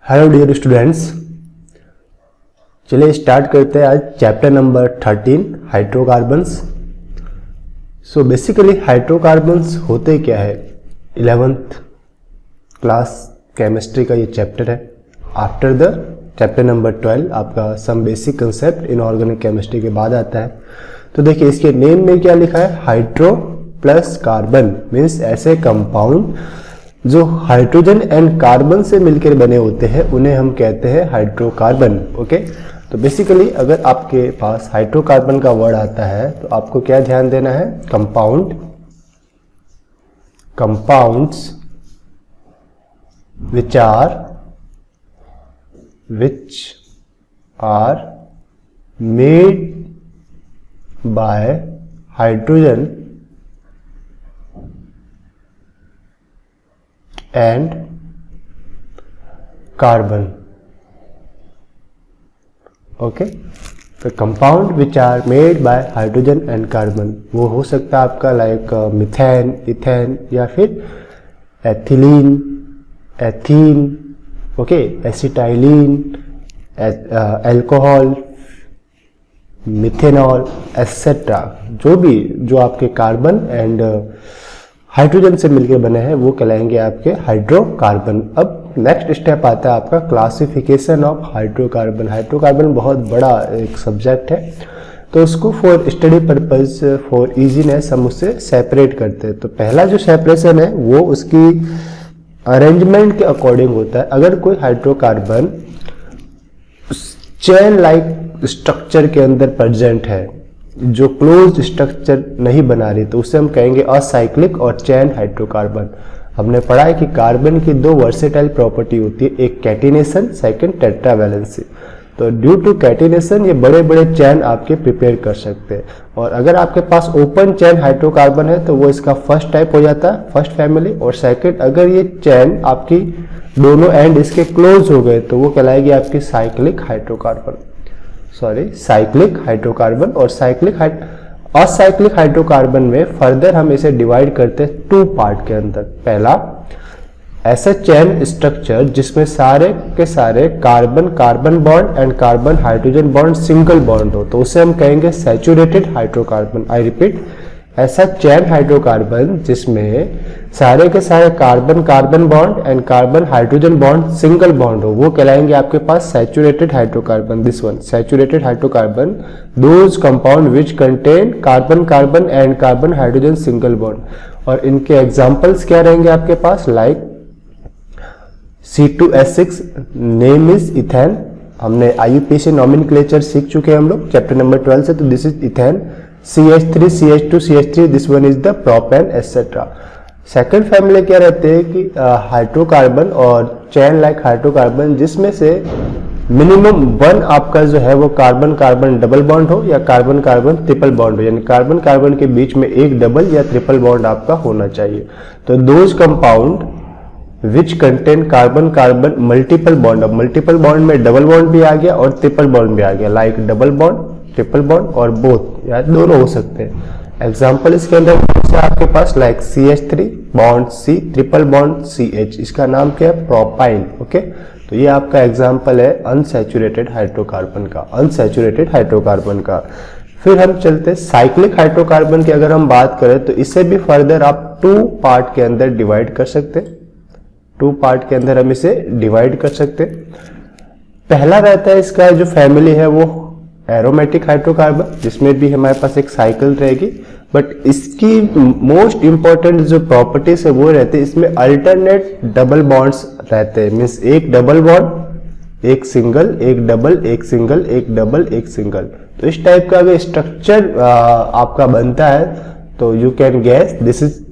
Hello dear students, चलिए start करते हैं आज chapter number 13 hydrocarbons. So basically hydrocarbons होते क्या है, 11th क्लास केमिस्ट्री का ये चैप्टर है। आफ्टर द चैप्टर नंबर 12 आपका some basic concept inorganic chemistry के बाद आता है। तो देखिए इसके नेम में क्या लिखा है, हाइड्रो प्लस कार्बन, मीन्स ऐसे कंपाउंड जो हाइड्रोजन एंड कार्बन से मिलकर बने होते हैं उन्हें हम कहते हैं हाइड्रोकार्बन। ओके, तो बेसिकली अगर आपके पास हाइड्रोकार्बन का वर्ड आता है तो आपको क्या ध्यान देना है, compounds which are made by hydrogen and carbon. Okay, तो compound which are made by hydrogen and carbon, वो हो सकता है आपका लाइक मिथेन, इथेन या फिर ethylene, ethene, okay, acetylene, alcohol, methanol etcetera, जो आपके कार्बन एंड हाइड्रोजन से मिलकर बने हैं वो कहलाएंगे आपके हाइड्रोकार्बन। अब नेक्स्ट स्टेप आता है आपका क्लासिफिकेशन ऑफ हाइड्रोकार्बन। हाइड्रोकार्बन बहुत बड़ा एक सब्जेक्ट है, तो उसको for study purpose, for easiness हम उससे सेपरेट करते हैं। तो पहला जो सेपरेशन है वो उसकी अरेंजमेंट के अकॉर्डिंग होता है। अगर कोई हाइड्रोकार्बन चेन लाइक स्ट्रक्चर के अंदर प्रेजेंट है, जो क्लोज स्ट्रक्चर नहीं बना रही, तो उसे हम कहेंगे असाइक्लिक और चैन हाइड्रोकार्बन। हमने पढ़ा है कि कार्बन की दो वर्सेटाइल प्रॉपर्टी होती है, एक कैटिनेशन, सेकंड टेट्रावैलेंसी। तो ड्यू टू कैटिनेशन ये बड़े बड़े चैन आपके प्रिपेयर कर सकते हैं। और अगर आपके पास ओपन चैन हाइड्रोकार्बन है तो वो इसका फर्स्ट टाइप हो जाता है, फर्स्ट फैमिली। और सेकंड, अगर ये चैन आपकी दोनों एंड इसके क्लोज हो गए तो वो कहलाएगी आपकी साइक्लिक हाइड्रोकार्बन, साइक्लिक हाइड्रोकार्बन। और असाइक्लिक हाइड्रोकार्बन में फर्दर हम इसे डिवाइड करते हैं टू पार्ट के अंदर। पहला, ऐसा चैन स्ट्रक्चर जिसमें सारे के सारे carbon carbon bond and carbon hydrogen bond single bond हो, तो उसे हम कहेंगे सैचुरेटेड हाइड्रोकार्बन। आई रिपीट, ऐसा चैन हाइड्रोकार्बन जिसमें सारे के सारे carbon carbon bond and carbon hydrogen bond single bond हो, वो कहलाएंगे आपके पास saturated hydrocarbon. This one, saturated hydrocarbon, those compound which contain carbon carbon and carbon hydrogen single bond. और इनके एग्जांपल्स क्या रहेंगे आपके पास, like C2H6 name is ethane. हमने IUPAC नॉमेनक्लेचर सीख चुके हैं हम लोग चैप्टर नंबर 12 से, तो this is ethane. CH3 CH2 CH3, this one is the propane etcetera. Second family क्या रहते हैं कि हाइड्रोकार्बन और चैन लाइक हाइड्रोकार्बन जिसमें से मिनिमम वन आपका जो है वो कार्बन कार्बन डबल बॉन्ड हो या कार्बन कार्बन ट्रिपल बॉन्ड हो, यानी कार्बन कार्बन के बीच में एक डबल या ट्रिपल बॉन्ड आपका होना चाहिए। तो those compound which contain carbon carbon multiple bond, अब मल्टीपल बॉन्ड में डबल बॉन्ड भी आ गया और ट्रिपल बॉन्ड भी आ गया, like double bond, triple bond और बोथ, या दोनों हो सकते हैं। एग्जाम्पल इसके अंदर आपके पास like CH3 bond C, triple bond CH, इसका नाम क्या है, प्रोपाइल। ओके, तो ये आपका एग्जाम्पल है अनसैचुरेटेड हाइड्रोकार्बन का। फिर हम चलते साइक्लिक हाइड्रोकार्बन की अगर हम बात करें तो इसे भी फर्दर आप टू पार्ट के अंदर डिवाइड कर सकते हैं। हम इसे डिवाइड कर सकते हैं। पहला रहता है इसका जो फैमिली है वो एरोमेटिक हाइड्रोकार्बन, जिसमें भी हमारे पास एक साइकिल रहेगी, बट इसकी मोस्ट इंपॉर्टेंट जो प्रॉपर्टीज है वो रहते हैं, इसमें अल्टरनेट डबल बॉन्ड्स रहते हैं। मीन्स एक डबल बॉन्ड, एक सिंगल, एक डबल, एक सिंगल, एक डबल, एक सिंगल। तो इस टाइप का अगर स्ट्रक्चर आपका बनता है तो you can guess this is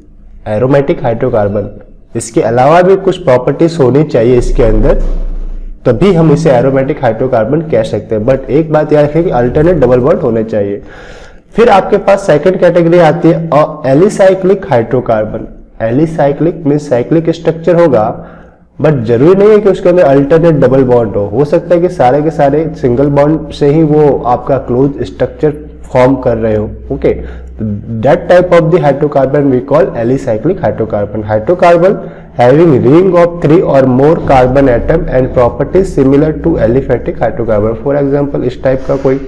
aromatic hydrocarbon. इसके अलावा भी कुछ प्रॉपर्टीज होनी चाहिए इसके अंदर, तभी हम इसे एरोमेटिक हाइड्रोकार्बन कह सकते हैं। बट एक बात याद रखें कि अल्टरनेट डबल बॉन्ड होने चाहिए। फिर आपके पास सेकंड कैटेगरी आती है alicyclic hydrocarbon. Alicyclic means cyclic structure होगा, बट जरूरी नहीं है कि उसके अंदर अल्टरनेट डबल बॉन्ड हो सकता है कि सारे के सारे सिंगल बॉन्ड से ही वो आपका क्लोज स्ट्रक्चर फॉर्म कर रहे हो। Okay, that type of the hydrocarbon we call alicyclic hydrocarbon. Hydrocarbon having ring of 3 or more carbon atom and properties similar to aliphatic hydrocarbon। For example इस type का कोई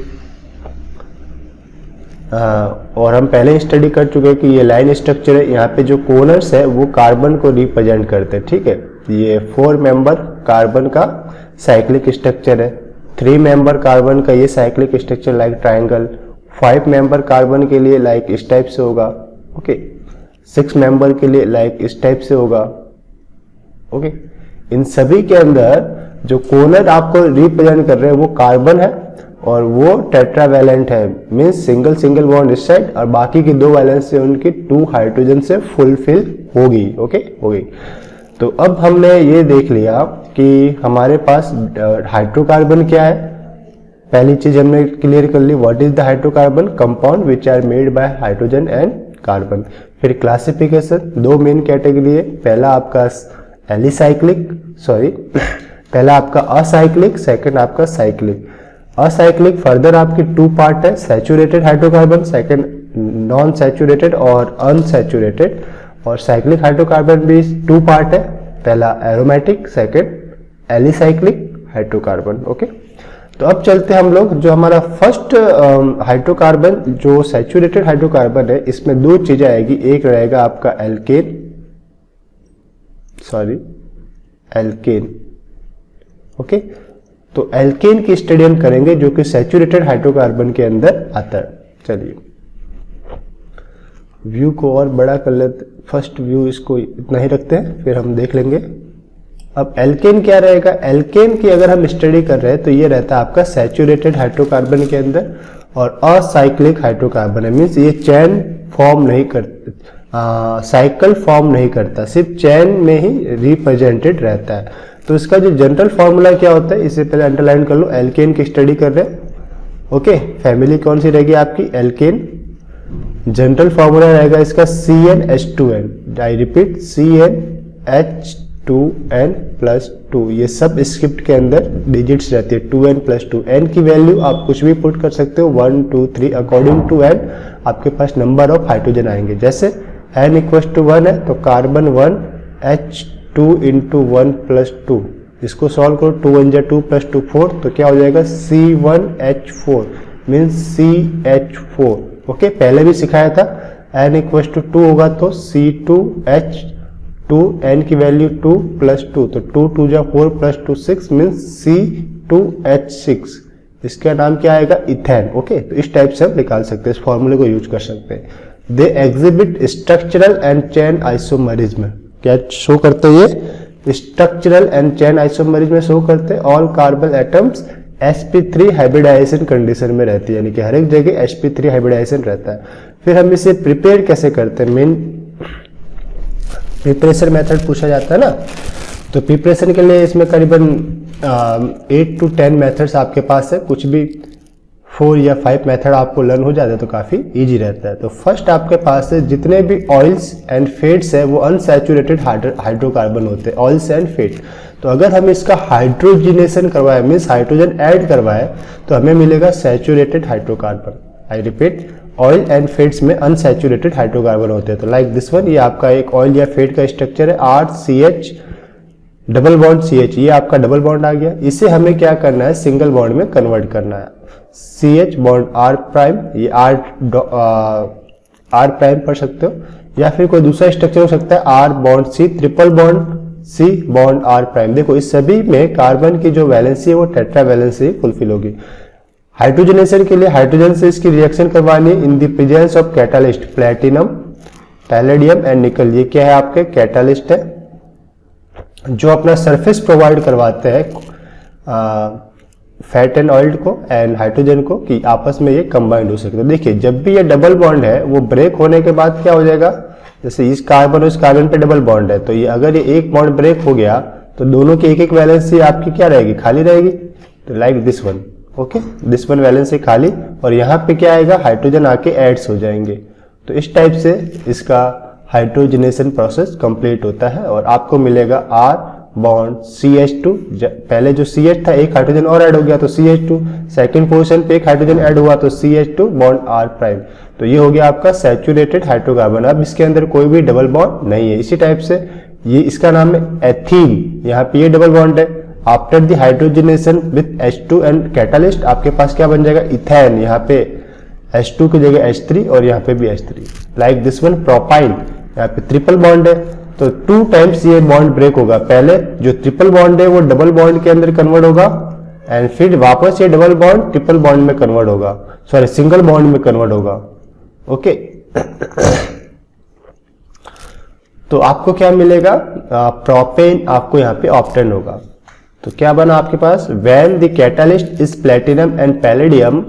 और हम पहले ही स्टडी कर चुके हैं कि ये लाइन स्ट्रक्चर है, यहाँ पे जो कोनर्स है वो कार्बन को रिप्रेजेंट करते हैं, ठीक है। ये 4 मेंबर कार्बन का साइक्लिक स्ट्रक्चर है, 3 मेंबर कार्बन का ये cyclic structure like triangle, 5 member carbon के लिए लाइक इस टाइप से होगा, ओके, 6 मेंबर के लिए लाइक इस टाइप से होगा, ओके। इन सभी के अंदर जो कोनर आपको रिप्रेजेंट कर रहे हैं वो कार्बन है और वो टेट्रावैलेंट है, मींस सिंगल सिंगल बॉन्ड इस साइड और बाकी की 2 वैलेंस से उनकी 2 हाइड्रोजन से फुलफिल होगी, ओके, होगी। तो अब हमने ये देख लिया कि हमारे पास हाइड्रोकार्बन क्या है। पहली चीज हमने क्लियर कर ली, what is the hydrocarbon, compound which are made by hydrogen and carbon. फिर क्लासिफिकेशन, 2 मेन कैटेगरी है, पहला आपका एलिसाइक्लिक, सॉरी पहला आपका असाइक्लिक, सेकंड आपका साइक्लिक। असाइक्लिक फर्दर आपकी 2 पार्ट है, saturated hydrocarbon, second non saturated और अनसैचुरेटेड, और साइक्लिक हाइड्रोकार्बन भी 2 पार्ट है, पहला aromatic, second alicyclic hydrocarbon, okay. तो अब चलते हैं हम लोग, जो हमारा फर्स्ट हाइड्रोकार्बन जो सैचुरेटेड हाइड्रोकार्बन है, इसमें 2 चीजें आएगी, एक रहेगा आपका एल्केन, सॉरी एल्केन, ओके। तो एल्केन की स्टडी हम करेंगे जो कि सैचुरेटेड हाइड्रोकार्बन के अंदर आता है। चलिए व्यू को और बड़ा कर लेते, फर्स्ट व्यू इसको इतना ही रखते हैं, फिर हम देख लेंगे। अब एल्केन क्या रहेगा, एल्केन की अगर हम स्टडी कर रहे हैं तो ये रहता है आपका सैचुरेटेड हाइड्रोकार्बन के अंदर और असाइक्लिक हाइड्रोकार्बन है, मीन्स ये चैन फॉर्म नहीं करता, साइकिल फॉर्म नहीं करता, सिर्फ चैन में ही रिप्रेजेंटेड रहता है। तो इसका जो जनरल फॉर्मूला क्या होता है, इसे पहले अंडरलाइन कर लो, एल्केन की स्टडी कर रहे हैं, ओके। फैमिली कौन सी रहेगी आपकी, एल्केन। जनरल फॉर्मूला रहेगा इसका CnH2n, आई रिपीट CnH2n+2, ये सब स्क्रिप्ट के अंदर डिजिट्स रहती है, 2n+2, n की वैल्यू आप कुछ भी पुट कर सकते हो, 1 2 3 अकॉर्डिंग टू n आपके पास नंबर ऑफ हाइड्रोजन आएंगे। जैसे n = 1 है तो कार्बन 1 H2 × 1+2, इसको सॉल्व करो, 2 1 जा 2 + 2 4, तो क्या हो जाएगा C1H4 मीन्स CH4, ओके। पहले भी सिखाया था, n = 2 होगा तो C2H2, n की वैल्यू 2 + 2, तो 2 2 जा 4 + 2 6 मीन्स C2H6, इसका नाम क्या आएगा, इथेन, ओके। तो इस टाइप से हम निकाल सकते हैं, इस फॉर्मूले को यूज कर सकते हैं। They exhibit structural and chain isomerism, क्या शो करते हैं, ये structural and chain isomerism show करते हैं। All carbon atoms sp3 hybridization condition में रहती है, यानी कि हर एक जगह sp3 हाइब्रिडाइजेशन रहता है। फिर हम इसे प्रिपेयर कैसे करते हैं, मेन प्रिपरेशन मेथड पूछा जाता है ना, तो प्रिपरेशन के लिए इसमें करीबन 8 to 10 मेथड्स आपके पास है, कुछ भी 4 या 5 मेथड आपको लर्न हो जाता है तो काफ़ी इजी रहता है। तो फर्स्ट आपके पास है जितने भी ऑयल्स एंड फैट्स है वो अनसैचुरेटेड हाइड्रोकार्बन होते हैं, ऑयल्स एंड फैट। तो अगर हम इसका हाइड्रोजिनेशन करवाए, मीन्स हाइड्रोजन ऐड करवाए, तो हमें मिलेगा saturated hydrocarbon. I repeat, oil and fats में अनसैचुरेटेड हाइड्रोकार्बन होते हैं। तो लाइक दिस वन, ये आपका एक ऑयल या फैट का स्ट्रक्चर है, RCH डबल बॉन्ड CH, ये आपका डबल बॉन्ड आ गया। इसे हमें क्या करना है, सिंगल बॉन्ड में कन्वर्ट करना है। CH बॉन्ड R', ये R प्राइम पढ़ सकते हो, या फिर कोई दूसरा स्ट्रक्चर हो सकता है R bond C, triple bond C bond R'। देखो इस सभी में कार्बन की जो वैलेंसी है वो टेट्रा वैलेंसी फुलफिल होगी। हाइड्रोजनेशन के लिए हाइड्रोजन से इसकी रिएक्शन करवानी है in the presence of catalyst, platinum, palladium and निकल। ये क्या है, आपके कैटालिस्ट है जो अपना सरफेस प्रोवाइड करवाते हैं फैट एंड ऑयल को एंड हाइड्रोजन को, कि आपस में ये कंबाइंड हो सके। तो देखिए जब भी ये डबल बॉन्ड है वो ब्रेक होने के बाद क्या हो जाएगा, जैसे इस कार्बन और इस कार्बन पे डबल बॉन्ड है, तो ये अगर ये एक बॉन्ड ब्रेक हो गया तो दोनों की एक एक वैलेंसी आपकी क्या रहेगी, खाली रहेगी। तो like this one, okay, this one valency खाली, और यहाँ पे क्या आएगा, हाइड्रोजन आके एड्स हो जाएंगे। तो इस टाइप से इसका हाइड्रोजनेशन प्रोसेस कंप्लीट होता है और आपको मिलेगा R बॉन्ड CH2। पहले जो CH था एक हाइड्रोजन और ऐड हो गया तो CH2, सेकंड पोजीशन पे एक हाइड्रोजन ऐड हुआ तो CH2 बॉन्ड R'। तो ये हो गया आपका सैचुरेटेड हाइड्रोकार्बन। अब इसके अंदर कोई भी डबल बॉन्ड नहीं है। इसी टाइप से ये इसका नाम है एथीन, यहाँ पे ये डबल बॉन्ड है। After the hydrogenation with H2 and catalyst आपके पास क्या बन जाएगा, इथेन। यहाँ पे H2 की जगह H3 और यहाँ पे भी H3। Like this one propyne, यहाँ पे ट्रिपल बॉन्ड है तो 2 टाइम्स ये बॉन्ड ब्रेक होगा। पहले जो ट्रिपल बॉन्ड है वो डबल बॉन्ड के अंदर कन्वर्ट होगा एंड फिर वापस ये डबल बॉन्ड ट्रिपल बॉन्ड में कन्वर्ट होगा, सॉरी सिंगल बॉन्ड में कन्वर्ट होगा। ओके तो आपको क्या मिलेगा, प्रोपेन आपको यहाँ पे ऑप्टेन होगा। तो क्या बना आपके पास, when the catalyst is platinum and palladium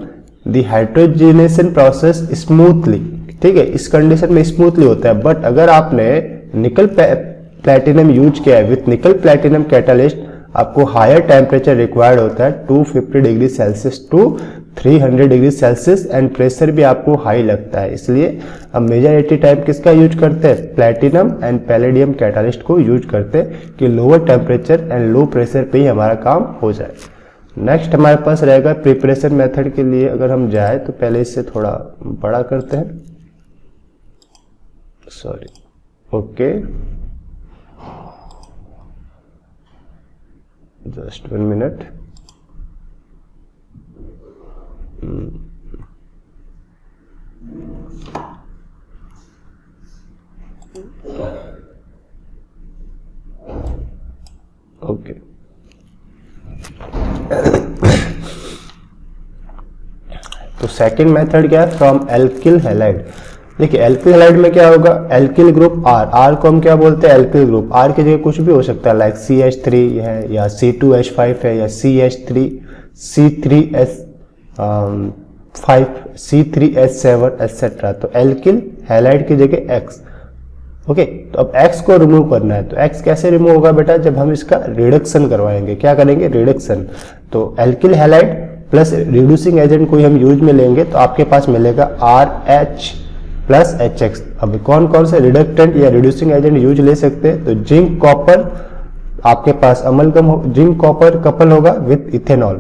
the hydrogenation process smoothly, ठीक है, इस कंडीशन में स्मूथली होता है। बट अगर आपने निकल प्लेटिनम यूज किया है विथ निकल प्लेटिनम कैटालिस्ट, आपको हायर टेम्परेचर रिक्वायर्ड होता है 250 degree Celsius to 300 degree Celsius and pressure भी आपको हाई लगता है। इसलिए अब मेजॉरिटी टाइम किसका यूज करते हैं, प्लेटिनम एंड पैलेडियम कैटालिस्ट को यूज करते हैं कि lower temperature and low pressure पे ही हमारा काम हो जाए। नेक्स्ट हमारे पास रहेगा प्रिपरेशन मेथड के लिए अगर हम जाए तो पहले इससे थोड़ा बड़ा करते हैं, sorry, okay just 1 minute. Okay तो सेकंड मेथड क्या है, फ्रॉम एल्किल हैलाइड। देखिए एल्किल हैलाइड में क्या होगा, एल्किल ग्रुप आर को हम क्या बोलते हैं, एल्किल ग्रुप। आर की जगह कुछ भी हो सकता है, लाइक CH3 है या C2H5 है या CH3 C3S5 C3S7 एटसेट्रा। तो एल्किल हैलाइड की जगह X। ओके तो अब X को रिमूव करना है, तो X कैसे रिमूव होगा बेटा, जब हम इसका रिडक्शन करवाएंगे। क्या करेंगे, रिडक्शन। तो alkyl halide plus reducing agent कोई हम यूज में लेंगे तो आपके पास मिलेगा RH प्लस HX। अब कौन कौन से रिडक्टेंट या रिड्यूसिंग एजेंट यूज ले सकते हैं, तो जिंक कॉपर आपके पास अमलगम, जिंक कॉपर कपल होगा विथ इथेनॉल,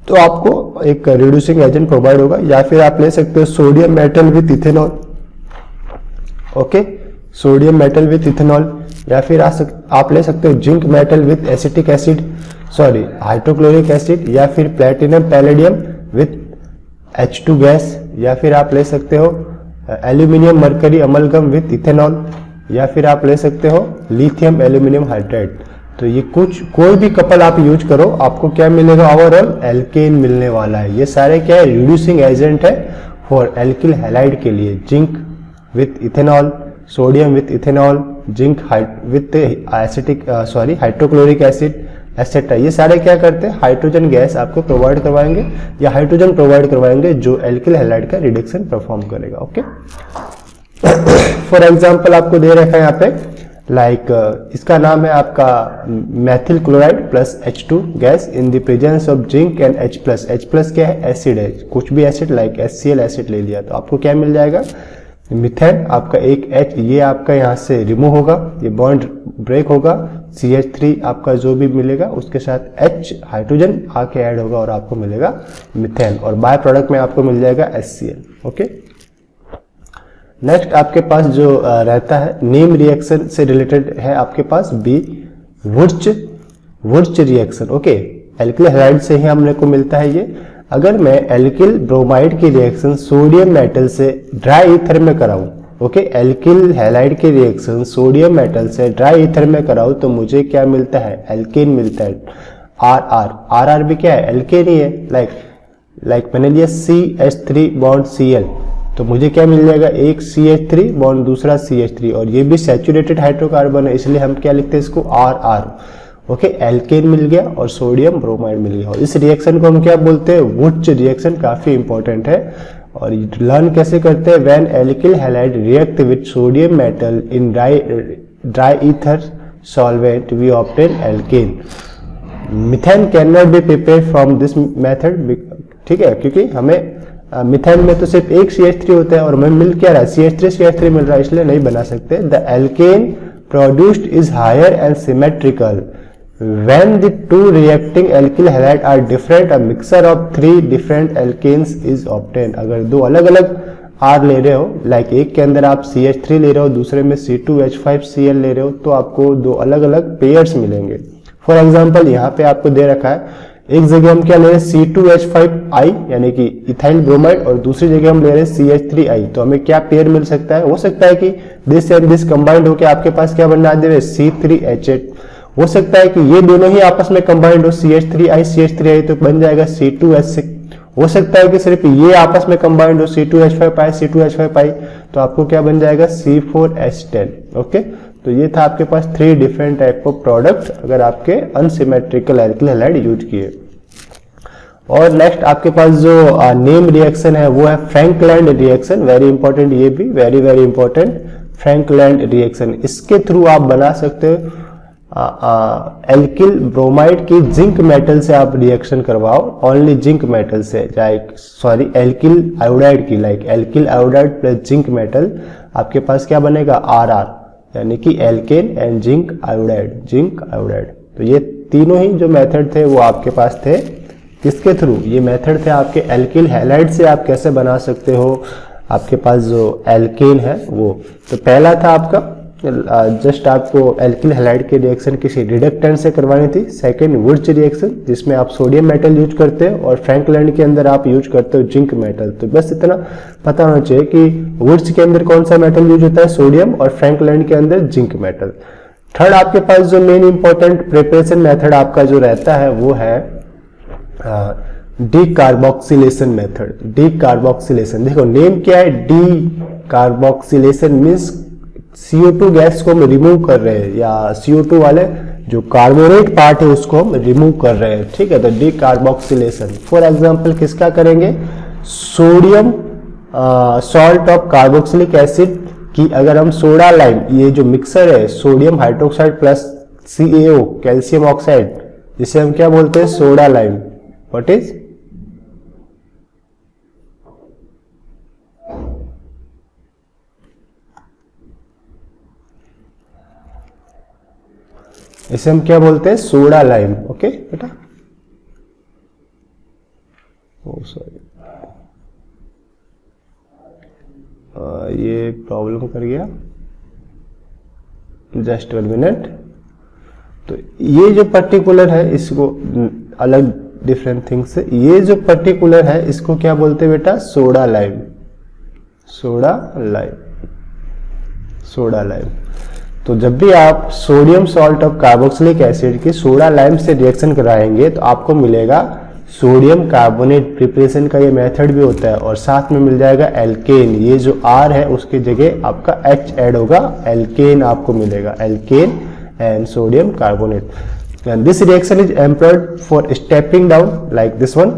तो आपको एक रिड्यूसिंग एजेंट प्रोवाइड होगा। या फिर आप ले सकते हो sodium metal with ethanol, okay, sodium metal with ethanol. या फिर आप ले सकते हो zinc metal with acetic acid, sorry hydrochloric acid, या फिर platinum palladium with H2 gas, या फिर आप ले सकते हो aluminium mercury amalgam with ethanol, या फिर आप ले सकते हो लिथियम एल्यूमिनियम हाइड्राइड। तो ये कुछ कोई भी कपल आप यूज करो आपको क्या मिलेगा, ओवरऑल एल्केन मिलने वाला है। ये सारे क्या है, रिड्यूसिंग एजेंट है फॉर एल्किल हैलाइड के लिए। Zinc with ethanol, sodium with ethanol, zinc with acetic sorry hydrochloric acid etcetera. ये सारे क्या करते हैं, हाइड्रोजन गैस आपको प्रोवाइड करवाएंगे या हाइड्रोजन प्रोवाइड करवाएंगे जो एल्किल हैलाइड का रिडक्शन परफॉर्म करेगा। ओके फॉर एग्जांपल आपको दे रखा है यहाँ पे, लाइक इसका नाम है आपका Maithil chloride plus H2 gas in the presence of zinc and H plus क्या है, एसिड है, कुछ भी एसिड लाइक HCl एसिड ले लिया तो आपको क्या मिल जाएगा, मिथेन। आपका एक H ये आपका यहाँ से रिमूव होगा, ये बॉन्ड ब्रेक होगा, CH3 आपका जो भी मिलेगा उसके साथ H हाइड्रोजन आके ऐड होगा और आपको मिलेगा मिथेन, और बाय प्रोडक्ट में आपको मिल जाएगा HCl। ओके नेक्स्ट आपके पास जो रहता है नीम रिएक्शन से रिलेटेड है आपके पास B, Wurtz reaction. Okay alkyl halide से ही हमने को मिलता है ये। अगर मैं एल्किल ब्रोमाइड की रिएक्शन सोडियम मेटल से ड्राई ईथर में कराऊं, ओके एल्किल हैलाइड की रिएक्शन सोडियम मेटल से ड्राई ईथर में कराऊं तो मुझे क्या मिलता है, एल्केन मिलता है, आर भी क्या है, एल्केन ही है। लाइक मैंने लिया CH3 बॉन्ड Cl तो मुझे क्या मिल जाएगा, एक CH3 बॉन्ड दूसरा CH3, और ये भी सैचुरेटेड हाइड्रोकार्बन है इसलिए हम क्या लिखते हैं इसको RR। ओके एल्केन मिल गया और सोडियम ब्रोमाइड मिल गया, और इस रिएक्शन को हम क्या बोलते हैं, वुर्च रिएक्शन। काफी इंपॉर्टेंट है और लर्न कैसे करते हैं, when alkyl halide react with sodium metal in dry ether solvent we obtain alkane. Methane can not be prepared from this method, ठीक है, क्योंकि हमें मिथेन में तो सिर्फ एक CH3 होता है और हमें मिल क्या रहा है, CH3 मिल रहा है, इसलिए नहीं बना सकते। The alkane produced is higher and symmetrical when the two reacting alkyl halide are different, a mixture of 3 different alkanes is obtained। अगर दो अलग अलग R ले रहे हो, लाइक एक के अंदर आप CH3 ले रहे हो, दूसरे में C2H5Cl ले रहे हो, तो आपको दो अलग अलग पेयर्स मिलेंगे। फॉर एग्जाम्पल यहाँ पे आपको दे रखा है, एक जगह हम क्या ले रहे हैं C2H5I यानी कि इथाइल ब्रोमाइड, और दूसरी जगह हम ले रहे हैं CH3I, तो हमें क्या पेयर मिल सकता है? हो सकता है कि दिस एंड दिस कंबाइंड होकर आपके पास क्या बना दे C3H8। हो सकता है कि ये दोनों ही आपस में कंबाइंड हो, CH3I तो बन जाएगा C2H6। हो सकता है कि सिर्फ ये आपस में कंबाइंड हो, C2H5I तो आपको क्या बन जाएगा C4H10। ओके, तो ये था आपके पास 3 डिफरेंट टाइप ऑफ प्रोडक्ट अगर आपके अनसिमेट्रिकल एल्किल हैलाइड यूज किए। और नेक्स्ट आपके पास जो नेम रिएक्शन है वो है फ्रैंकलैंड रिएक्शन, वेरी इंपॉर्टेंट, ये भी वेरी इंपॉर्टेंट, फ्रैंकलैंड रिएक्शन। इसके थ्रू आप बना सकते हो एल्किल ब्रोमाइड की जिंक मेटल से आप रिएक्शन करवाओ, ओनली जिंक मेटल से, सॉरी एल्किल आयोडाइड की, like alkyl iodide plus zinc metal, आपके पास क्या बनेगा RR, यानी कि एल्केन एंड जिंक आयोडाइड। तो ये तीनों ही जो मेथड थे वो आपके पास थे, किसके थ्रू? ये मेथड थे आपके एल्किल हैलाइड से आप कैसे बना सकते हो आपके पास जो एल्केन है वो। तो पहला था आपका जस्ट आपको एल्किल हैलाइड की रिएक्शन किसी रिडक्टेंट से करवानी थी। सेकंड वुड्स रिएक्शन जिसमें आप सोडियम मेटल यूज करते हो, और फ्रैंकलैंड के अंदर आप यूज करते हो जिंक मेटल। तो बस इतना पता होना चाहिए कि वुड्स के अंदर कौन सा मेटल यूज होता है, सोडियम, और फ्रैंकलैंड के अंदर जिंक मेटल। थर्ड आपके पास जो मेन इंपॉर्टेंट प्रिपरेशन मेथड आपका जो रहता है वो है डीकार्बोक्सिलेशन मेथड। डीकार्बोक्सिलेशन, देखो नेम क्या है, डीकार्बोक्सिलेशन मीन्स CO2 गैस को हम रिमूव कर रहे हैं, या CO2 वाले जो कार्बोनेट पार्ट है उसको हम रिमूव कर रहे हैं, ठीक है। तो डीकार्बोक्सिलेशन फॉर एग्जांपल किसका करेंगे, sodium salt of carboxylic acid की अगर हम सोडा लाइम, ये जो मिक्सर है sodium hydroxide plus CaO calcium oxide, जिसे हम क्या बोलते हैं सोडा लाइम, व्हाट इज इसे हम क्या बोलते हैं सोडा लाइम। ओके बेटा, सॉरी ये प्रॉब्लम कर गया, जस्ट 1 मिनट। तो ये जो पर्टिकुलर है इसको अलग डिफरेंट थिंग से, ये जो पर्टिकुलर है इसको क्या बोलते हैं बेटा, सोडा लाइम। तो जब भी आप sodium salt of carboxylic acid की सोडा लाइम से रिएक्शन कराएंगे तो आपको मिलेगा सोडियम कार्बोनेट। प्रिपरेशन का ये मेथड भी होता है, और साथ में मिल जाएगा एल्केन। ये जो R है उसकी जगह आपका H ऐड होगा, एल्केन आपको मिलेगा, alkene and sodium carbonate. And this reaction is employed for stepping down like this one.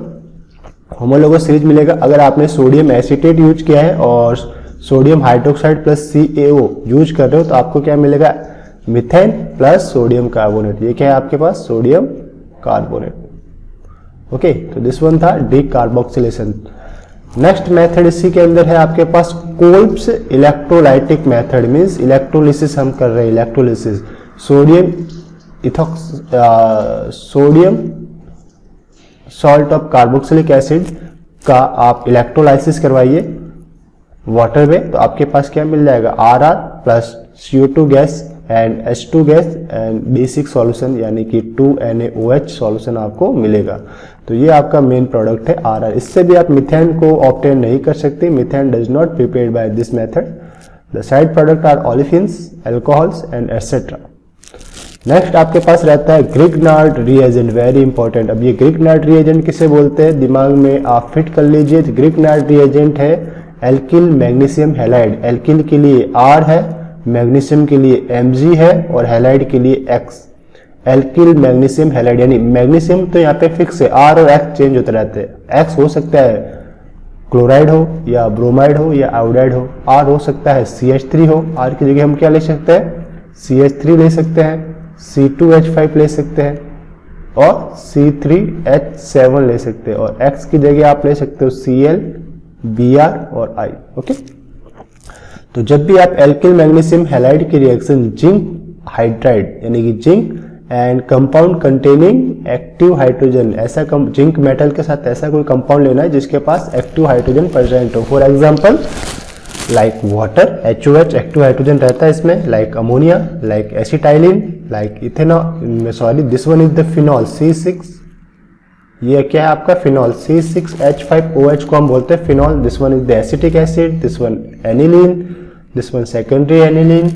Homologous series मिलेगा अगर आपने सोडियम एसीटेट यूज किया है और sodium hydroxide plus CaO use कर रहे हो, तो आपको क्या मिलेगा, मीथेन प्लस सोडियम कार्बोनेट। ये क्या है आपके पास, सोडियम कार्बोनेट। ओके, तो दिस वन था डीकार्बोक्सिलेशन। नेक्स्ट मेथड इसी के अंदर है आपके पास Kolbe's electrolytic method, means electrolysis हम कर रहे हैं, electrolysis. Sodium salt of carboxylic acid का आप इलेक्ट्रोलाइसिस करवाइए वाटर में, तो आपके पास क्या मिल जाएगा, RR plus CO2 gas and H2 gas and basic solution यानी कि 2NaOH सॉल्यूशन आपको मिलेगा। तो ये आपका मेन प्रोडक्ट है RR। इससे भी आप मिथेन को ऑब्टेन नहीं कर सकते, methane does not prepared by this method. The side product are olefins, alcohols and etcetera. Next आपके पास रहता है ग्रिग्नार्ड रिएजेंट, वेरी इंपॉर्टेंट। अब ये ग्रिग्नार्ड रिएजेंट किसे बोलते हैं, दिमाग में आप फिट कर लीजिए। ग्रिग्नार्ड रिएजेंट है एल्किल मैग्नीशियम हैलाइड। एल्किल के लिए R है, मैग्नीशियम के लिए Mg है, और हैलाइड के लिए X। एल्किल मैग्नीशियम हैलाइड, यानी मैग्नीशियम तो यहाँ पे फिक्स है, R और X चेंज होते रहते हैं। X हो सकता है क्लोराइड हो या ब्रोमाइड हो या आयोडाइड हो, R हो सकता है CH3 हो। R की जगह हम क्या ले सकते हैं, CH3 ले सकते हैं, C2H5 ले सकते हैं, और C3H7 ले सकते हैं, और X की जगह आप ले सकते हो Cl, Br और I। ओके, तो जब भी आप एल्किल मैग्नीशियम हैलाइड की रिएक्शन जिंक हाइड्राइड यानी कि zinc and compound containing active hydrogen, ऐसा जिंक मेटल के साथ ऐसा कोई कंपाउंड लेना है जिसके पास एक्टिव हाइड्रोजन प्रेजेंट हो। For example like water, HOH active hydrogen रहता है इसमें, like ammonia, like acetylene, like ethanol, sorry this one is the phenol C6, ये क्या है आपका फिनॉल C6H5OH को हम बोलते हैं phenol. This one is the acetic acid, this one aniline, this one secondary aniline,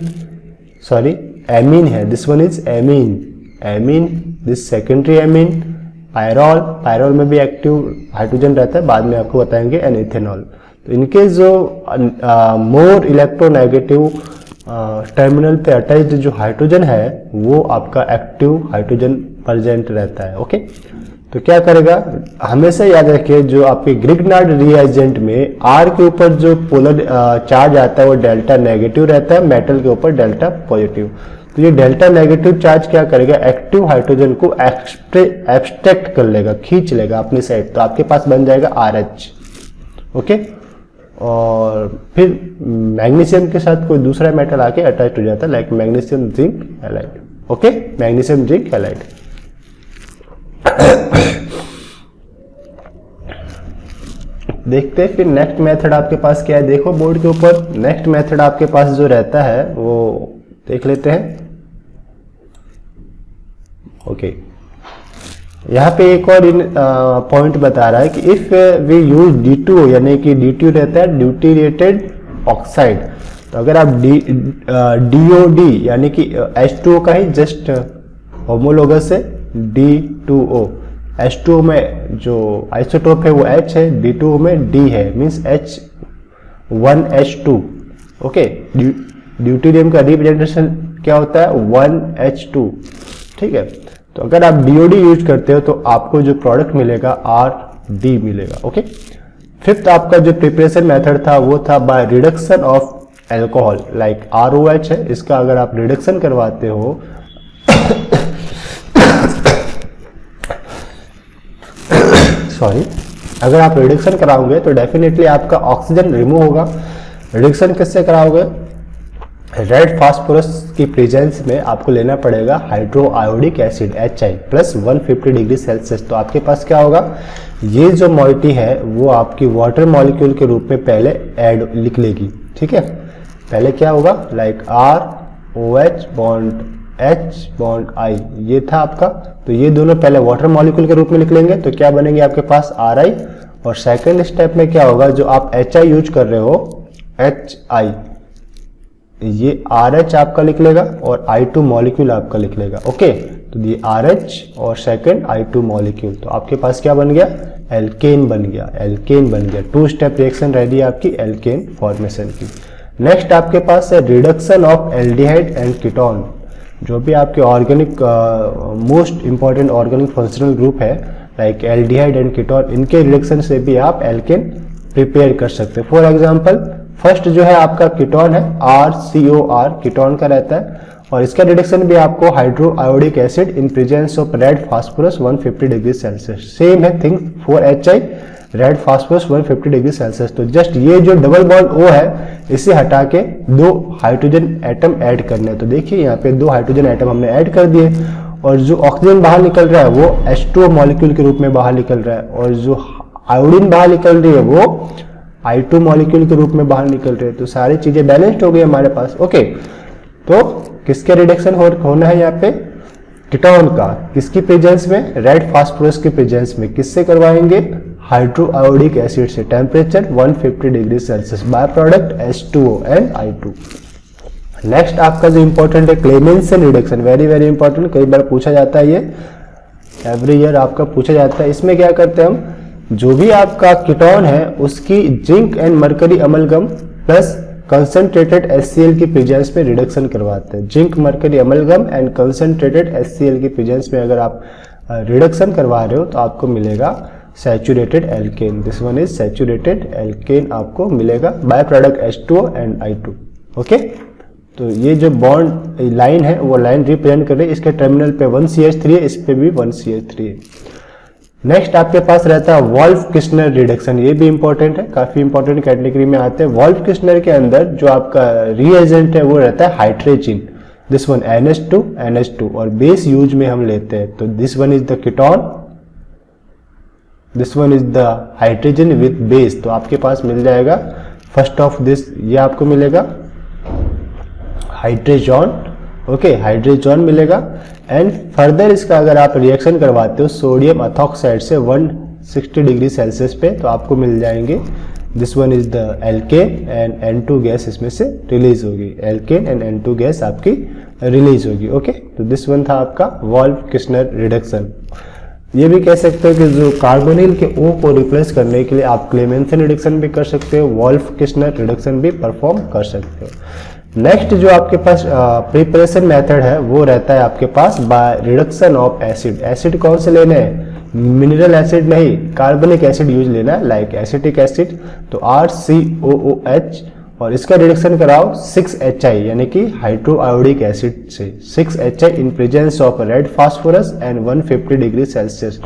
sorry amine है, this one is amine, this secondary amine, pyrrole, pyrrole में भी एक्टिव हाइड्रोजन रहता है, बाद में आपको बताएंगे, एंड इथेनॉल। तो इनके जो मोर इलेक्ट्रोनेगेटिव टर्मिनल पे अटैच्ड जो हाइड्रोजन है वो आपका एक्टिव हाइड्रोजन प्रेजेंट रहता है। ओके, तो क्या करेगा, हमेशा याद रखिए जो आपके ग्रिग्नार्ड रिएजेंट में R के ऊपर जो पोलर चार्ज आता है वो डेल्टा नेगेटिव रहता है, मेटल के ऊपर डेल्टा पॉजिटिव। तो ये डेल्टा नेगेटिव चार्ज क्या करेगा, एक्टिव हाइड्रोजन को एब्स्ट्रैक्ट कर लेगा, खींच लेगा अपनी साइड, तो आपके पास बन जाएगा RH। ओके, और फिर मैग्नीशियम के साथ कोई दूसरा मेटल आके अटैच हो जाता है, like magnesium zinc halide. Okay, magnesium zinc halide. देखते हैं फिर नेक्स्ट मेथड आपके पास क्या है, देखो बोर्ड के ऊपर नेक्स्ट मेथड आपके पास जो रहता है वो देख लेते हैं। ओके, यहाँ पे एक और पॉइंट बता रहा है कि इफ वी यूज D2O, यानी कि D2 रहता है ड्यूटीरेटेड ऑक्साइड, तो अगर आप DOD यानी कि H2O का ही जस्ट होमोलोगस है D2O, H2O में जो आइसोटोप है वो H है, D2O में D है, मीन्स H1H2। ओके, ड्यूटेरियम का रिप्रेजेंटेशन क्या होता है 1H2। ठीक है, तो अगर आप DOD यूज करते हो तो आपको जो प्रोडक्ट मिलेगा RD मिलेगा। ओके, फिफ्थ आपका जो प्रिपरेशन मेथड था वो था bye reduction of alcohol, like ROH है, इसका अगर आप रिडक्शन करवाते हो सॉरी, अगर आप रिडक्शन कराओगे तो डेफिनेटली आपका ऑक्सीजन रिमूव होगा। रिडक्शन किससे कराओगे, रेड फास्फोरस की प्रेजेंस में आपको लेना पड़ेगा hydro iodic acid HI plus 150 degree Celsius. तो आपके पास क्या होगा, ये जो मॉइटी है वो आपकी वाटर मॉलिक्यूल के रूप में पहले ऐड लिख लेगी। ठीक है, पहले क्या होगा, like ROH bond H bond I, ये था आपका, तो ये दोनों पहले वाटर मॉलिक्यूल के रूप में लिख लेंगे, तो क्या बनेंगे आपके पास RI। और सेकेंड स्टेप में क्या होगा, जो आप HI यूज कर रहे हो HI, ये RH आपका लिख लेगा और I2 मॉलिक्यूल आपका लिख लेगा। ओके, तो ये RH और सेकंड I2 मॉलिक्यूल, तो आपके पास क्या बन गया, एल्केन बन गया, एल्केन बन गया। 2 स्टेप रिएक्शन रेडी आपकी एल्केन फॉर्मेशन की। नेक्स्ट आपके पास है reduction of aldehyde and ketone, जो भी आपके organic most important organic functional group है लाइक एल्डिहाइड एंड कीटोन, इनके रिडक्शन से भी आप एल्केन प्रिपेयर कर सकते हैं। फॉर एग्जांपल फर्स्ट जो है आपका कीटोन है RCOR, कीटोन का रहता है, और इसका रिडक्शन भी आपको hydroiodic acid in presence of red phosphorus 150 degree Celsius. Same है thing for HI, red phosphorus 150 degree Celsius. तो जस्ट ये जो डबल बॉन्ड O है इसे हटा के 2 हाइड्रोजन एटम ऐड करने हैं। तो देखिए यहाँ पे 2 हाइड्रोजन एटम हमने ऐड कर दिए, और जो ऑक्सीजन बाहर निकल रहा है वो H2O मॉलिक्यूल के रूप में बाहर निकल रहा है, और जो आयोडीन बाहर निकल रही है वो I2 मॉलिक्यूल के रूप में बाहर निकल रहे हैं। तो सारी चीजें बैलेंस्ड हो गई हमारे पास। ओके, तो किसके रिडक्शन होना है यहाँ पे, कीटोन का, किसकी प्रेजेंस में, रेड फास्फोरस की प्रेजेंस में। किससे करवाएंगे, हाइड्रो आयोडिक एसिड से, temperature 150 degree Celsius, by product H2O and I2। Next आपका जो इंपॉर्टेंट है Clemmensen reduction, very very important, कई बार पूछा जाता है, ये एवरी ईयर आपका पूछा जाता है। इसमें क्या करते हैं हम, जो भी आपका कीटोन है उसकी zinc and mercury amalgam plus concentrated HCl की प्रेजेंस में रिडक्शन करवाते हैं। Zinc mercury amalgam and concentrated HCl की प्रेजेंस में अगर आप रिडक्शन करवा रहे हो तो आपको मिलेगा saturated alkane. This one is saturated alkane आपको मिलेगा by product H2O and I2। Okay, तो ये जो बॉन्ड लाइन है वो लाइन रिप्रेजेंट कर रही है, इसके टर्मिनल पे 1CH3 है, इस पे भी 1CH3 है। नेक्स्ट आपके पास रहता है वोल्फ किस्नर रिडक्शन, ये भी इंपॉर्टेंट है, काफी इंपॉर्टेंट कैटेगरी में आते हैं। वोल्फ किस्नर के अंदर जो आपका रिएजेंट है वो रहता है हाइड्रोजन। दिस वन NH2 और बेस यूज में हम लेते हैं तो this one is the ketone, this one is the hydrogen with base. तो आपके पास मिल जाएगा फर्स्ट ऑफ दिस, ये आपको मिलेगा हाइड्रोजन, ओके हाइड्रोजन मिलेगा। एंड फर्दर इसका अगर आप रिएक्शन करवाते हो सोडियम एथॉक्साइड से 160 डिग्री सेल्सियस पे तो आपको मिल जाएंगे this one is the alkene and N2 gas इसमें से रिलीज होगी, एल्केन एंड N2 गैस आपकी रिलीज होगी। ओके तो दिस वन था आपका वोल्फ-किर्चनर रिडक्शन। ये भी कह सकते हो कि जो कार्बोनिल के O को रिप्लेस करने के लिए आप क्लेमेंसन रिडक्शन भी कर सकते हो, वोल्फ-किर्चनर रिडक्शन भी परफॉर्म कर सकते हो। नेक्स्ट जो आपके पास प्रिपरेशन मेथड है वो रहता है आपके पास by reduction of acid. Acid कौन से लेने हैं, मिनरल एसिड नहीं, कार्बनिक एसिड यूज लेना है, लाइक एसिटिक एसिड तो RCOOH, और इसका रिडक्शन कराओ 6HI यानी कि हाइड्रोआयोडिक एसिड से, 6HI in presence of red phosphorus and 150 degree Celsius.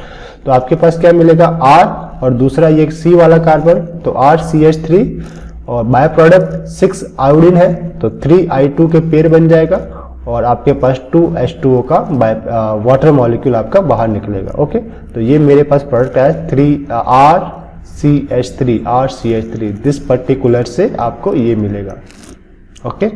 तो आपके पास क्या मिलेगा R और दूसरा ये C वाला कार्बन तो RCH3 और बाय प्रोडक्ट 6 आयोडीन है तो 3I2 के पेयर बन जाएगा और आपके पास 2H2O का वाटर मॉलिक्यूल आपका बाहर निकलेगा। ओके तो ये मेरे पास प्रोडक्ट है 3RCH3 दिस पर्टिकुलर से आपको ये मिलेगा। ओके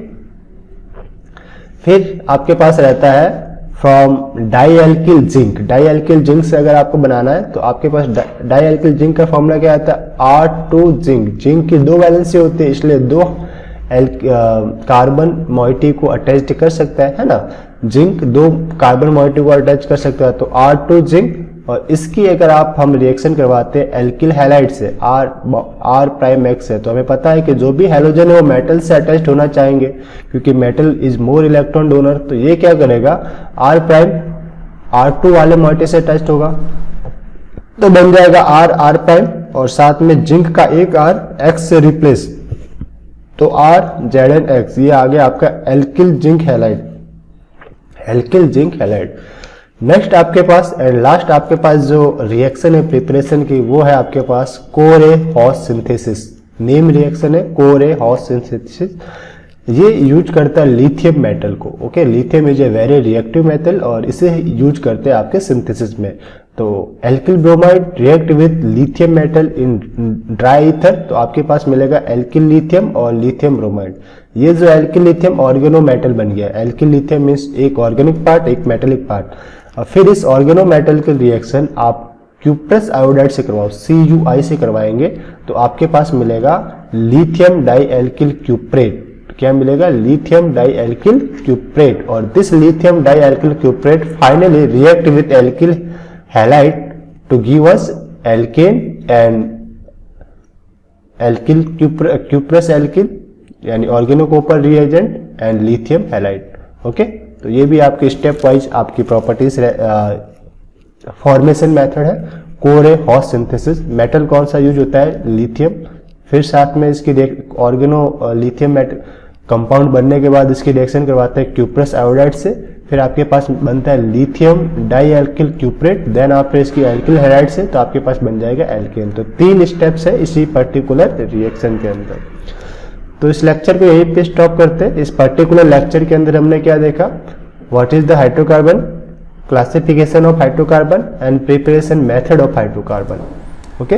फिर आपके पास रहता है फ्रॉम डाईएल्किल जिंक। डाईएल्किल जिंक से अगर आपको बनाना है तो आपके पास डाईएल्किल जिंक का फॉर्मूला क्या आता है R2 जिंक। जिंक की 2 वैलेंसी होती है इसलिए 2 कार्बन मोइटी को अटैच कर सकता है ना, जिंक 2 कार्बन मोइटी को अटैच कर सकता है तो R2 जिंक। और इसकी अगर हम रिएक्शन करवाते हैं एल्किल हैलाइड से R'(X) है तो हमें पता है कि जो भी हैलोजन है वो मेटल से अटैच होना चाहेंगे क्योंकि metal is more electron donor. तो ये क्या करेगा R' R2 वाले मोइटी से अटैच होगा तो बन जाएगा R' और साथ में जिंक का एक R X से रिप्लेस तो RZnX, ये आ गया आपका alkyl zinc halide, alkyl zinc halide. Next आपके पास एंड लास्ट आपके पास जो रिएक्शन है प्रिपरेशन की वो है आपके पास कोर-ए-हॉस सिंथेसिस। नेम रिएक्शन है कोर-ए-हॉस सिंथेसिस। ये यूज करता है लिथियम मेटल को। Okay lithium is a very reactive metal और इसे यूज करते हैं आपके सिंथेसिस में। तो alkyl bromide react with lithium metal in dry ether तो आपके पास मिलेगा एल्किल लिथियम और लिथियम ब्रोमाइड। ये जो एल्किल लिथियम ऑर्गेनो मेटल बन गया। एल्किल लिथियम मीन्स एक ऑर्गेनिक पार्ट एक मेटेलिक पार्ट। और फिर इस ऑर्गेनो मेटल के रिएक्शन आप क्यूप्रस आयोडाइड से करवाओ, CuI से करवाएंगे तो आपके पास मिलेगा लिथियम डाईएल्किल क्यूप्रेट। क्या मिलेगा, लिथियम डाईएल्किल क्यूप्रेट। और this lithium dialkyl cuprate finally react with alkyl halide to give us alkane and alkyl cuprous alkyl यानी organocopper reagent and lithium halide. Okay तो ये भी आपके स्टेप वाइज आपकी प्रॉपर्टीज फॉर्मेशन मेथड है। Corey House synthesis. Metal कौन सा use होता है, लिथियम। फिर साथ में इसकी ऑर्गेनो लिथियम मेटल कंपाउंड बनने के बाद इसकी रिएक्शन करवाते हैं क्यूप्रस आयोडाइड से। फिर आपके पास बनता है लिथियम डाईएल्किल क्यूप्रेट। देन आफ्टर इसकी एल्किल हैलाइड से तो आपके पास बन जाएगा एल्केन। तो 3 स्टेप्स है इसी पर्टिकुलर रिएक्शन के अंदर। तो इस लेक्चर को यहीं पे स्टॉप करते हैं। इस पर्टिकुलर लेक्चर के अंदर हमने क्या देखा, what is the hydrocarbon, classification of hydrocarbon and preparation method of hydrocarbon. Okay